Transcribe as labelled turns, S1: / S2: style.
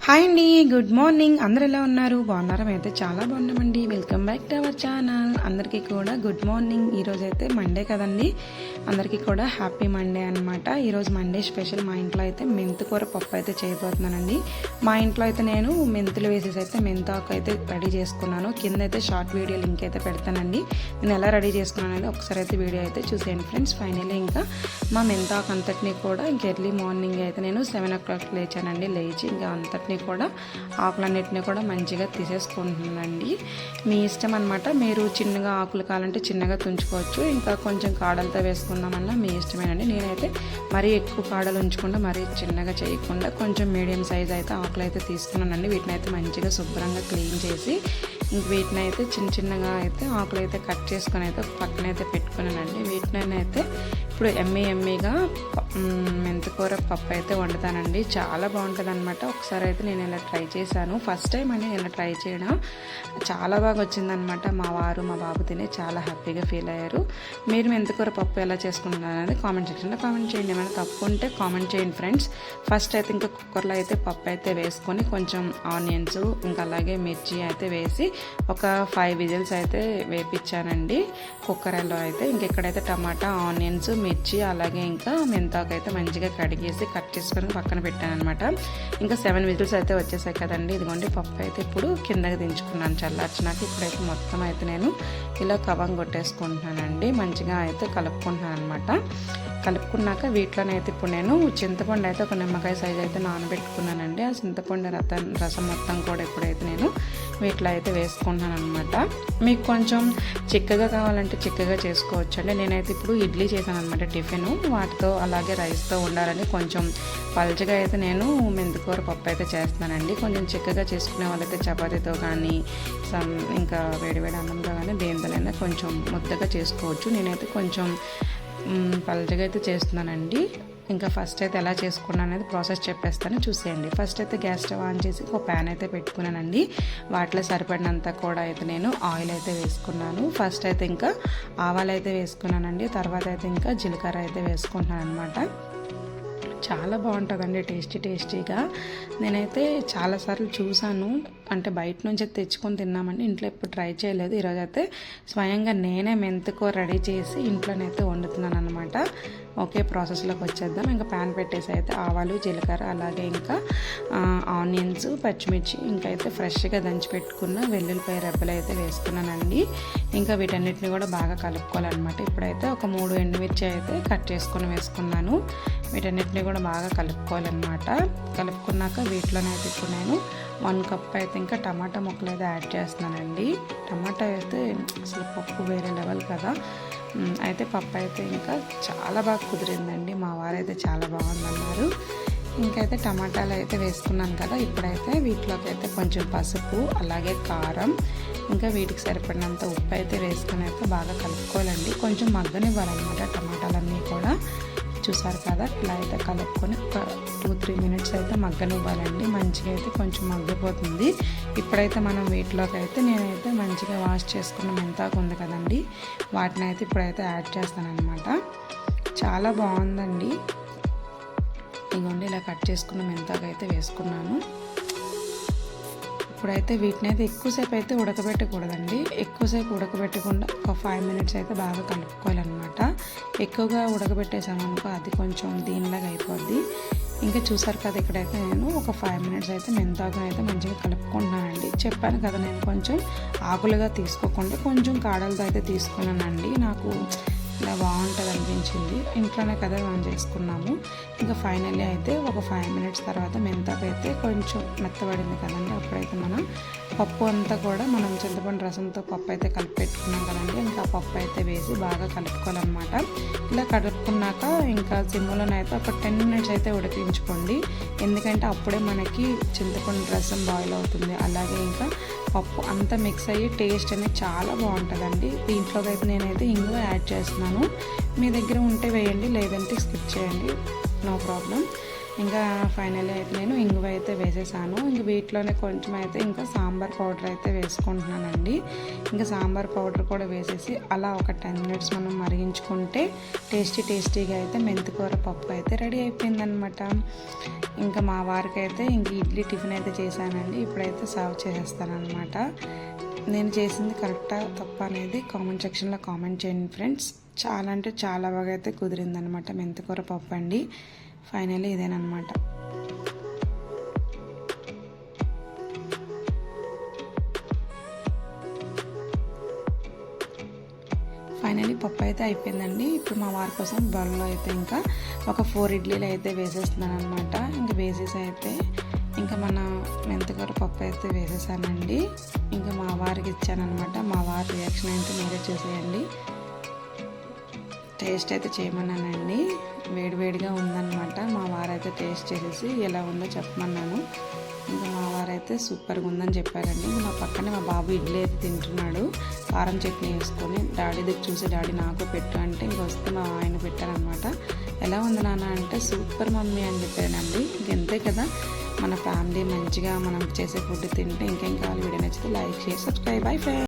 S1: Hi అండి, good morning. అందరు ఎలా ఉన్నారు? బాగున్నారా? అయితే చాలా బాగున్నామండి. Welcome back to our channel. అందరికీ కూడా గుడ్ మార్నింగ్. ఈరోజు అయితే మండే కదండి, అందరికీ కూడా హ్యాపీ మండే అనమాట. ఈరోజు మండే స్పెషల్ మా ఇంట్లో అయితే మెంతికూర పప్పు అయితే చేయబోతున్నానండి. మా ఇంట్లో అయితే నేను మెంతులు వేసేసి అయితే మెంతాకు అయితే రెడీ చేసుకున్నాను. కింద అయితే షార్ట్ వీడియో లింక్ అయితే పెడతానండి. నేను ఎలా రెడీ చేసుకున్నాను అనేది ఒకసారి అయితే వీడియో అయితే చూసేయండి ఫ్రెండ్స్. ఫైనల్లీ ఇంకా మా మెంతాకు అంతటినీ కూడా ఇంకా ఎర్లీ మార్నింగ్ అయితే నేను 7 o'clock లేచానండి. లేచి ఇంకా అంతటినీ కూడా ఆకులన్నిటిని కూడా మంచిగా తీసేసుకుంటున్నానండి. మీ ఇష్టం అనమాట. మీరు చిన్నగా ఆకులు కావాలంటే చిన్నగా తుంచుకోవచ్చు, ఇంకా కొంచెం కాడలతో వేసుకుందామన్నా మీ ఇష్టమేనండి. నేనైతే మరీ ఎక్కువ కాడలు ఉంచకుండా మరీ చిన్నగా చేయకుండా కొంచెం మీడియం సైజ్ అయితే ఆకులు అయితే తీసుకున్నానండి. వీటిని అయితే మంచిగా శుభ్రంగా క్లీన్ చేసి ఇంక వీటిని అయితే చిన్న చిన్నగా అయితే ఆకులు అయితే కట్ చేసుకొని అయితే పక్కన అయితే పెట్టుకున్నానండి. వీటిని అయితే ఇప్పుడు ఎమ్మీగా మెంతికూర పప్పు అయితే వండుతానండి. చాలా బాగుంటుంది అనమాట. ఒకసారి అయితే నేను ఇలా ట్రై చేశాను. ఫస్ట్ టైం అండి నేను ట్రై చేయడం. చాలా బాగా వచ్చిందనమాట. మా వారు మా బాబు తిని చాలా హ్యాపీగా ఫీల్ అయ్యారు. మీరు మెంతికూర పప్పు ఎలా చేసుకుంటున్నారు అనేది కామెంట్ సెక్షన్లో కామెంట్ చేయండి. ఏమైనా తప్పు ఉంటే కామెంట్ చేయండి ఫ్రెండ్స్. ఫస్ట్ అయితే ఇంకా కుక్కర్లో అయితే పప్పు అయితే వేసుకొని కొంచెం ఆనియన్స్ ఇంకా అలాగే మిర్చి అయితే వేసి ఒక 5 విజిల్స్ అయితే వేపించానండి కుక్కర్లో అయితే. ఇంకెక్కడైతే టమాటా, ఆనియన్స్, మిర్చి అలాగే ఇంకా మెంతాకు అయితే మంచిగా కడిగేసి కట్ చేసుకొని పక్కన పెట్టాను అనమాట. ఇంకా 7 విజిల్స్ అయితే వచ్చేసాయి కదండి. ఇదిగోండి పప్పు అయితే ఇప్పుడు కిందకి దించుకున్నాను చల్లార్చినాక. ఇప్పుడైతే మొత్తం అయితే నేను ఇలా కవం కొట్టేసుకుంటున్నానండి. మంచిగా అయితే కలుపుకుంటున్నాను అనమాట. కలుపుకున్నాక వీటిలోనైతే ఇప్పుడు నేను చింతపండు అయితే ఒక నిమ్మకాయ సైజ్ అయితే నానబెట్టుకున్నానండి. ఆ చింతపండు రసం మొత్తం కూడా ఇప్పుడైతే నేను వీటిలో అయితే వేసుకుంటున్నాను అనమాట. మీకు కొంచెం చిక్కగా కావాలంటే చిక్కగా చేసుకోవచ్చు అండి. నేనైతే ఇప్పుడు ఇడ్లీ చేశాను అనమాట టిఫిన్. వాటితో అలాగే రైస్తో ఉండాలని కొంచెం పల్చగా అయితే నేను మెంతికూర పప్పు అయితే చేస్తున్నానండి. కొంచెం చిక్కగా చేసుకునే వాళ్ళైతే చపాతీతో కానీ ఇంకా వేడివేడి అన్నంతో కానీ దేనితోనైనా కొంచెం ముద్దగా చేసుకోవచ్చు. నేనైతే కొంచెం పల్చగా అయితే చేస్తున్నానండి. ఇంకా ఫస్ట్ అయితే ఎలా చేసుకున్నాను అనేది ప్రాసెస్ చెప్పేస్తాను, చూసేయండి. ఫస్ట్ అయితే గ్యాస్ స్టవ్ ఆన్ చేసి ఒక ప్యాన్ అయితే పెట్టుకున్నానండి. వాటిలో సరిపడినంత కూడా అయితే నేను ఆయిల్ అయితే వేసుకున్నాను. ఫస్ట్ అయితే ఇంకా ఆవాలు అయితే వేసుకున్నానండి. తర్వాత అయితే ఇంకా జీలకర్ర అయితే వేసుకుంటున్నాను అనమాట. చాలా బాగుంటుందండి, టేస్టీగా. నేనైతే చాలాసార్లు చూసాను, అంటే బయట నుంచి తెచ్చుకొని తిన్నామండి. ఇంట్లో ఎప్పుడు ట్రై చేయలేదు. ఈరోజు అయితే స్వయంగా నేనే మెంతికూర రెడీ చేసి ఇంట్లోనైతే వండుతున్నాను అనమాట. ఓకే, ప్రాసెస్లోకి వచ్చేద్దాం. ఇంకా ప్యాన్ పెట్టేసి అయితే ఆవాలు, జీలకర్ర అలాగే ఇంకా ఆనియన్స్, పచ్చిమిర్చి ఇంకా అయితే ఫ్రెష్గా దంచి పెట్టుకున్న వెల్లుల్లిపాయ రెబ్బలు అయితే వేసుకున్నానండి. ఇంకా వీటన్నిటిని కూడా బాగా కలుపుకోవాలన్నమాట. ఇప్పుడైతే ఒక 3 ఎండుమిర్చి అయితే కట్ చేసుకొని వేసుకున్నాను. వీటన్నిటిని కూడా బాగా కలుపుకోవాలన్నమాట. కలుపుకున్నాక వీటిలోనైతే ఇప్పుడు నేను 1 కప్ అయితే ఇంకా టమాటా ముక్కలు అయితే యాడ్ చేస్తున్నానండి. టమాటా అయితే అసలు పప్పు వేరే లెవెల్ కదా. అయితే పప్పు అయితే ఇంకా చాలా బాగా కుదిరిందండి. మా వారైతే చాలా బాగుందన్నారు. ఇంకైతే టమాటాలు అయితే వేసుకున్నాను కదా. ఇప్పుడైతే వీటిలోకి అయితే కొంచెం పసుపు అలాగే కారం ఇంకా వీటికి సరిపడినంత ఉప్పు అయితే వేసుకుని అయితే బాగా కలుపుకోవాలండి. కొంచెం మగ్గనివ్వాలన్నమాట టమాటాలన్నీ కూడా. చూసారు కదా, ఇలా అయితే కలుపుకొని ఒక 2-3 మినిట్స్ అయితే మగ్గనివ్వాలండి. మంచిగా అయితే కొంచెం మగ్గిపోతుంది. ఇప్పుడైతే మనం వీటిలోకి అయితే నేనైతే మంచిగా వాష్ చేసుకున్న మెంతాకు ఉంది కదండి, వాటిని అయితే ఇప్పుడైతే యాడ్ చేస్తాను అనమాట. చాలా బాగుందండి. ఇదిగోండి ఇలా కట్ చేసుకున్న మెంతాకు అయితే వేసుకున్నాను. ఇప్పుడైతే వీటిని అయితే ఎక్కువసేపు అయితే ఉడకబెట్టకూడదండి. ఎక్కువసేపు ఉడకబెట్టకుండా ఒక 5 మినిట్స్ అయితే బాగా కలుపుకోవాలన్నమాట. ఎక్కువగా ఉడకబెట్టేసామనుకో అది కొంచెం దీనిలాగా అయిపోద్ది. ఇంకా చూసారు కదా, ఇక్కడైతే నేను ఒక 5 మినిట్స్ అయితే మెంతాకుని అయితే మంచిగా కలుపుకుంటున్నానండి. చెప్పాను కదా, నేను కొంచెం ఆకులుగా తీసుకోకుండా కొంచెం కాడలతో అయితే తీసుకున్నానండి. నాకు ఇలా బాగుంటుంది అనిపించింది. ఇంట్లోనే కదా మనం చేసుకున్నాము. ఇంకా ఫైనల్లీ అయితే ఒక 5 మినిట్స్ తర్వాత మెంతాకు అయితే కొంచెం మెత్తబడింది కదండి. అప్పుడైతే మనం పప్పు అంతా కూడా మనం చింతపండు రసంతో పప్పు అయితే కలిపి పెట్టుకున్నాం కదండి. ఇంకా పప్పు అయితే వేసి బాగా కలుపుకోవాలన్నమాట. ఇలా కలుపుకున్నాక ఇంకా సిమ్లోనైతే ఒక 10 మినిట్స్ అయితే ఉడికించుకోండి. ఎందుకంటే అప్పుడే మనకి చింతపండు రసం బాయిల్ అవుతుంది. అలాగే ఇంకా పప్పు అంతా మిక్స్ అయ్యి టేస్ట్ అనేది చాలా బాగుంటుందండి. దీంట్లోకి అయితే నేనైతే ఇంగువ యాడ్ చేస్తున్నాను. మీ దగ్గర ఉంటే వేయండి, లేదంటే స్కిప్ చేయండి, నో ప్రాబ్లం. ఇంకా ఫైనల్లీ అయితే నేను ఇంగువ అయితే వేసేసాను. ఇంక వీటిలోనే కొంచెం అయితే ఇంకా సాంబార్ పౌడర్ అయితే వేసుకుంటున్నానండి. ఇంకా సాంబార్ పౌడర్ కూడా వేసేసి అలా ఒక 10 మినిట్స్ మనం మరిగించుకుంటే టేస్టీగా అయితే మెంతికూర పప్పు అయితే రెడీ అయిపోయిందనమాట. ఇంకా మా వారికి అయితే ఇంక ఇడ్లీ టిఫిన్ అయితే చేశానండి. ఇప్పుడైతే సర్వ్ చేసేస్తానమాట. నేను చేసింది కరెక్టా తప్ప అనేది కామెంట్ సెక్షన్లో కామెంట్ చేయండి ఫ్రెండ్స్. చాలా అంటే చాలా బాగా అయితే కుదిరిందనమాట మెంతికూర పప్పు అండి. ఫైనల్లీ ఇదేనమాట. ఫైనల్లీ పప్పు అయితే అయిపోయిందండి. ఇప్పుడు మా వారి కోసం బౌల్లో అయితే ఇంకా ఒక 4 ఇడ్లీలు అయితే వేసేస్తున్నాను అనమాట. ఇంకా వేసేసి అయితే ఇంకా మన మెంతికూర పప్పు అయితే వేసేసానండి. ఇంకా మా వారికి ఇచ్చానమాట. మా వారి రియాక్షన్ అయితే మీరే చూసేయండి. టేస్ట్ అయితే చేయమన్నానండి. వేడివేడిగా ఉందన్నమాట. మా వారైతే టేస్ట్ చేసేసి ఎలా ఉందో చెప్పమన్నాను. ఇంకా మా వారైతే సూపర్గా ఉందని చెప్పారండి. మా పక్కనే మా బాబు ఇడ్లీ అయితే తింటున్నాడు కారం చట్నీ వేసుకొని. డాడీ దగ్గర చూసి డాడీ నాకు పెట్టు అంటే ఇంకొస్తే మా ఆయన పెట్టారనమాట. ఎలా ఉంది నాన్న అంటే సూపర్ మమ్మీ అని చెప్పానండి. ఇంకెంతే కదా, మన ఫ్యామిలీ మంచిగా మనం చేసే ఫుడ్ తింటే ఇంకేం కావాలి. వీడియో నచ్చితే like share subscribe. Bye friends.